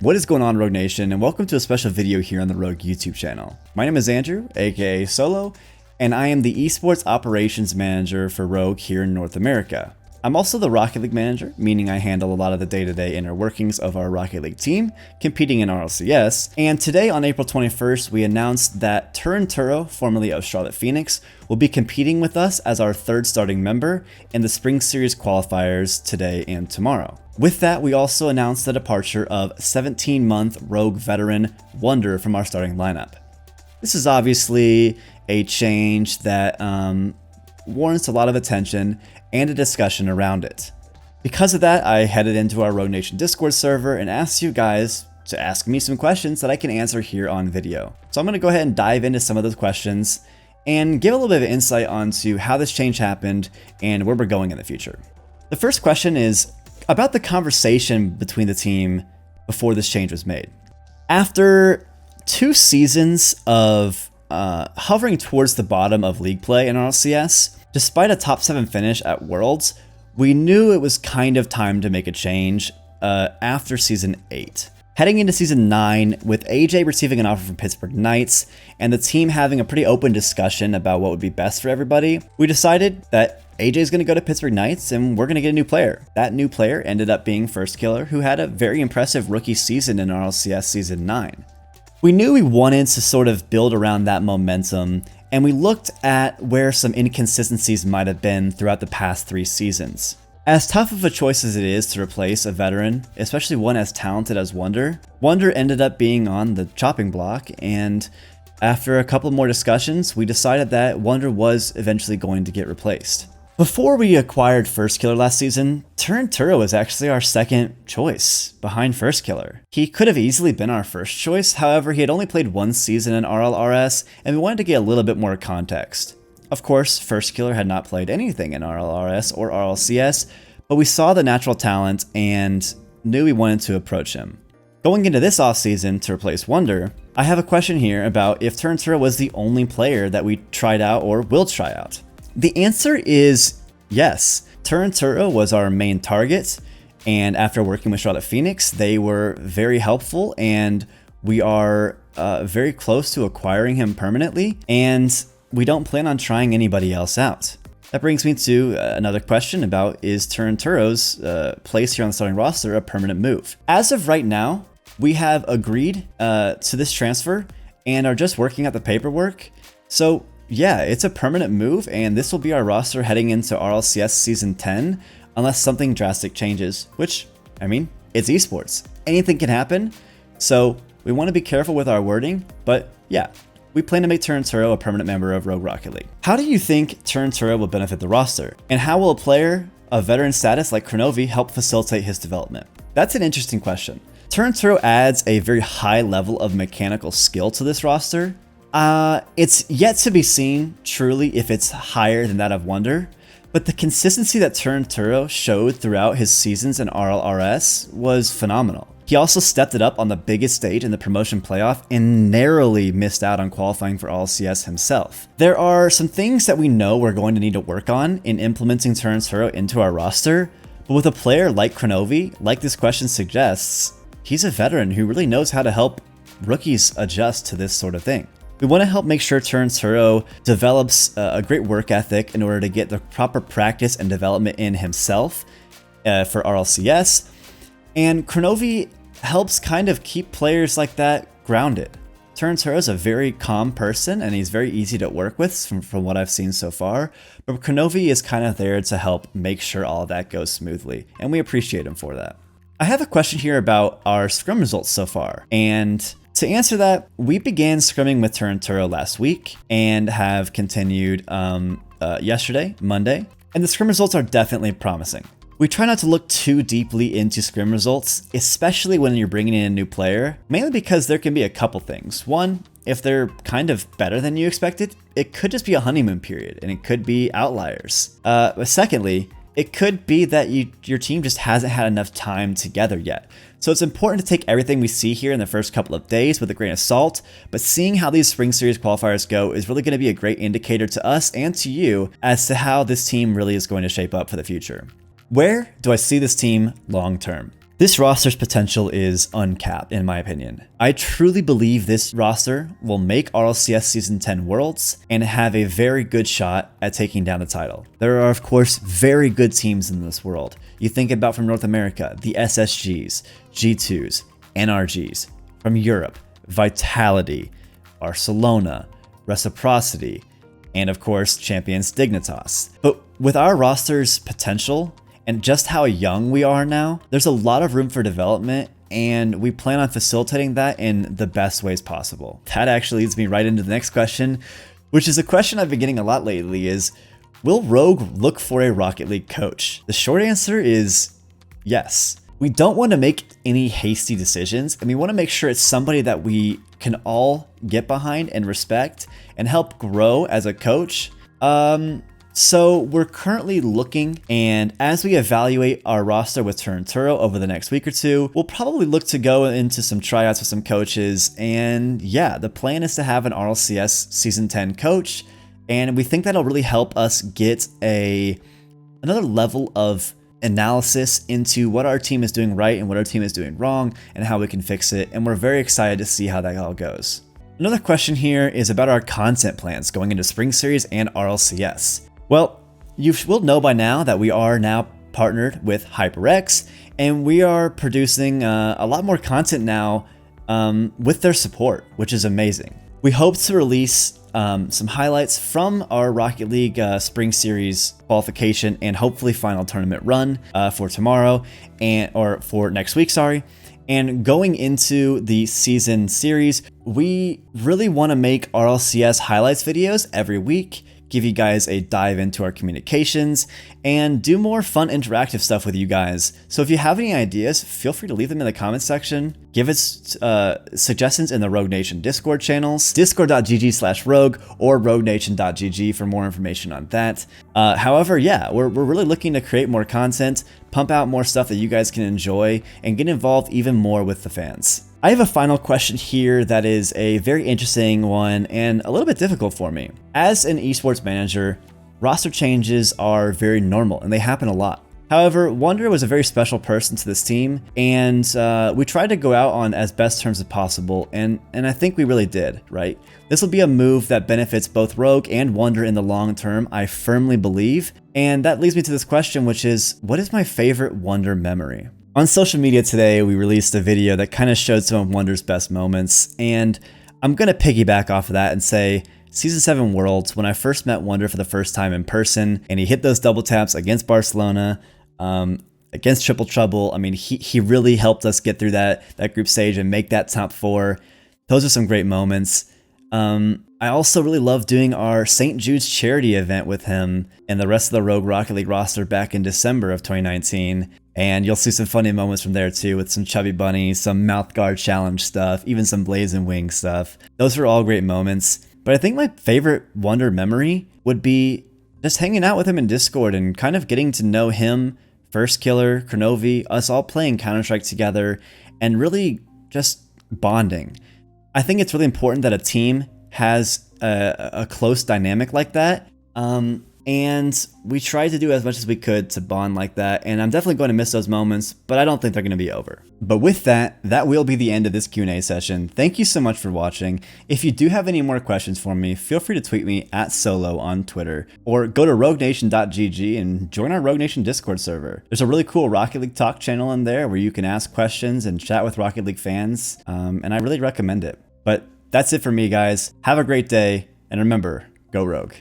What is going on, Rogue Nation, and welcome to a special video here on the Rogue YouTube channel. My name is Andrew, aka SoLoh, and I am the Esports Operations Manager for Rogue here in North America. I'm also the Rocket League Manager, meaning I handle a lot of the day-to-day inner workings of our Rocket League team, competing in RLCS, and today on April 21st, we announced that Turna, formerly of Charlotte Phoenix, will be competing with us as our third starting member in the Spring Series qualifiers today and tomorrow. With that, we also announced the departure of 17-month Rogue veteran Wonder from our starting lineup. This is obviously a change that warrants a lot of attention and a discussion around it. Because of that, I headed into our Rogue Nation Discord server and asked you guys to ask me some questions that I can answer here on video. So I'm going to go ahead and dive into some of those questions and give a little bit of insight onto how this change happened and where we're going in the future. The first question is about the conversation between the team before this change was made. After 2 seasons of hovering towards the bottom of league play in RLCS, despite a top 7 finish at Worlds, we knew it was kind of time to make a change after Season 8. Heading into Season 9, with AJ receiving an offer from Pittsburgh Knights, and the team having a pretty open discussion about what would be best for everybody, we decided that AJ is going to go to Pittsburgh Knights and we're going to get a new player. That new player ended up being Firstkiller, who had a very impressive rookie season in RLCS Season 9. We knew we wanted to sort of build around that momentum, and we looked at where some inconsistencies might have been throughout the past 3 seasons. As tough of a choice as it is to replace a veteran, especially one as talented as Wonder, Wonder ended up being on the chopping block, and after a couple more discussions, we decided that Wonder was eventually going to get replaced. Before we acquired Firstkiller last season, Turna was actually our second choice, behind Firstkiller. He could have easily been our first choice, however he had only played 1 season in RLRS, and we wanted to get a little bit more context. Of course, Firstkiller had not played anything in RLRS or RLCS, but we saw the natural talent and knew we wanted to approach him. Going into this offseason to replace Wonder, I have a question here about if Turna was the only player that we tried out or will try out. The answer is yes. Turna was our main target, and after working with Charlotte Phoenix, they were very helpful, and we are very close to acquiring him permanently, and we don't plan on trying anybody else out. That brings me to another question about, is Turna's place here on the starting roster a permanent move? As of right now, we have agreed to this transfer and are just working out the paperwork. So yeah, it's a permanent move, and this will be our roster heading into RLCS Season 10, unless something drastic changes, which, I mean, it's esports. Anything can happen, so we want to be careful with our wording, but yeah, we plan to make Turna a permanent member of Rogue Rocket League. How do you think Turna will benefit the roster? And how will a player of veteran status like Kronovi help facilitate his development? That's an interesting question. Turna adds a very high level of mechanical skill to this roster. It's yet to be seen truly if it's higher than that of Wonder, but the consistency that Turna showed throughout his seasons in RLRS was phenomenal. He also stepped it up on the biggest stage in the promotion playoff and narrowly missed out on qualifying for RLCS himself. There are some things that we know we're going to need to work on in implementing Turna into our roster, but with a player like Kronovi, like this question suggests, he's a veteran who really knows how to help rookies adjust to this sort of thing. We want to help make sure Turna develops a great work ethic in order to get the proper practice and development in himself for RLCS, and Kronovi helps kind of keep players like that grounded. Turna is a very calm person, and he's very easy to work with from what I've seen so far, but Kronovi is kind of there to help make sure all of that goes smoothly, and we appreciate him for that. I have a question here about our scrim results so far, and to answer that, we began scrimming with Turna last week and have continued yesterday, Monday, and the scrim results are definitely promising. We try not to look too deeply into scrim results, especially when you're bringing in a new player, mainly because there can be a couple things. One, if they're kind of better than you expected, it could just be a honeymoon period and it could be outliers. But secondly, it could be that your team just hasn't had enough time together yet. So it's important to take everything we see here in the first couple of days with a grain of salt, but seeing how these Spring Series qualifiers go is really going to be a great indicator to us and to you as to how this team really is going to shape up for the future. Where do I see this team long term? This roster's potential is uncapped, in my opinion. I truly believe this roster will make RLCS Season 10 Worlds and have a very good shot at taking down the title. There are, of course, very good teams in this world. You think about from North America, the SSGs, G2s, NRGs. From Europe, Vitality, Barcelona, Reciprocity, and of course, Champions Dignitas. But with our roster's potential, and just how young we are now, there's a lot of room for development, and we plan on facilitating that in the best ways possible. That actually leads me right into the next question, which is a question I've been getting a lot lately is, will Rogue look for a Rocket League coach? The short answer is yes. We don't want to make any hasty decisions, and we want to make sure it's somebody that we can all get behind and respect and help grow as a coach. So we're currently looking, and as we evaluate our roster with Turna over the next week or two, we'll probably look to go into some tryouts with some coaches. And yeah, the plan is to have an RLCS Season 10 coach, and we think that'll really help us get another level of analysis into what our team is doing right and what our team is doing wrong and how we can fix it. And we're very excited to see how that all goes. Another question here is about our content plans going into Spring Series and RLCS. Well, you will know by now that we are now partnered with HyperX, and we are producing a lot more content now with their support, which is amazing. We hope to release some highlights from our Rocket League Spring Series qualification and hopefully final tournament run for tomorrow or for next week, sorry. And going into the season series, we really want to make RLCS highlights videos every week, give you guys a dive into our communications, and do more fun interactive stuff with you guys. So if you have any ideas, feel free to leave them in the comments section. Give us suggestions in the Rogue Nation Discord channels, discord.gg/rogue or roguenation.gg for more information on that. However, yeah, we're really looking to create more content, pump out more stuff that you guys can enjoy, and get involved even more with the fans. I have a final question here that is a very interesting one and a little bit difficult for me. As an esports manager, roster changes are very normal and they happen a lot. However, Wunder was a very special person to this team, and we tried to go out on as best terms as possible, and I think we really did, right? This will be a move that benefits both Rogue and Wunder in the long term, I firmly believe. And that leads me to this question, which is, what is my favorite Wunder memory? On social media today, we released a video that kind of showed some of Wunder's best moments, and I'm going to piggyback off of that and say Season 7 Worlds, when I first met Wunder for the first time in person, and he hit those double taps against Barcelona, against Triple Trouble. I mean, he really helped us get through that group stage and make that top 4. Those are some great moments. I also really love doing our St. Jude's charity event with him and the rest of the Rogue Rocket League roster back in December of 2019. And you'll see some funny moments from there too, with some Chubby Bunny, some Mouth Guard Challenge stuff, even some Blaze and Wing stuff. Those are all great moments. But I think my favorite Wunder memory would be just hanging out with him in Discord and kind of getting to know him, First Killer, Kronovi, us all playing Counter-Strike together and really just bonding. I think it's really important that a team has a close dynamic like that. And we tried to do as much as we could to bond like that, and I'm definitely going to miss those moments, but I don't think they're going to be over. But with that, that will be the end of this Q&A session. Thank you so much for watching. If you do have any more questions for me, feel free to tweet me at SoLoh on Twitter, or go to roguenation.gg and join our Rogue Nation Discord server. There's a really cool Rocket League Talk channel in there where you can ask questions and chat with Rocket League fans, and I really recommend it. But that's it for me, guys. Have a great day, and remember, go Rogue.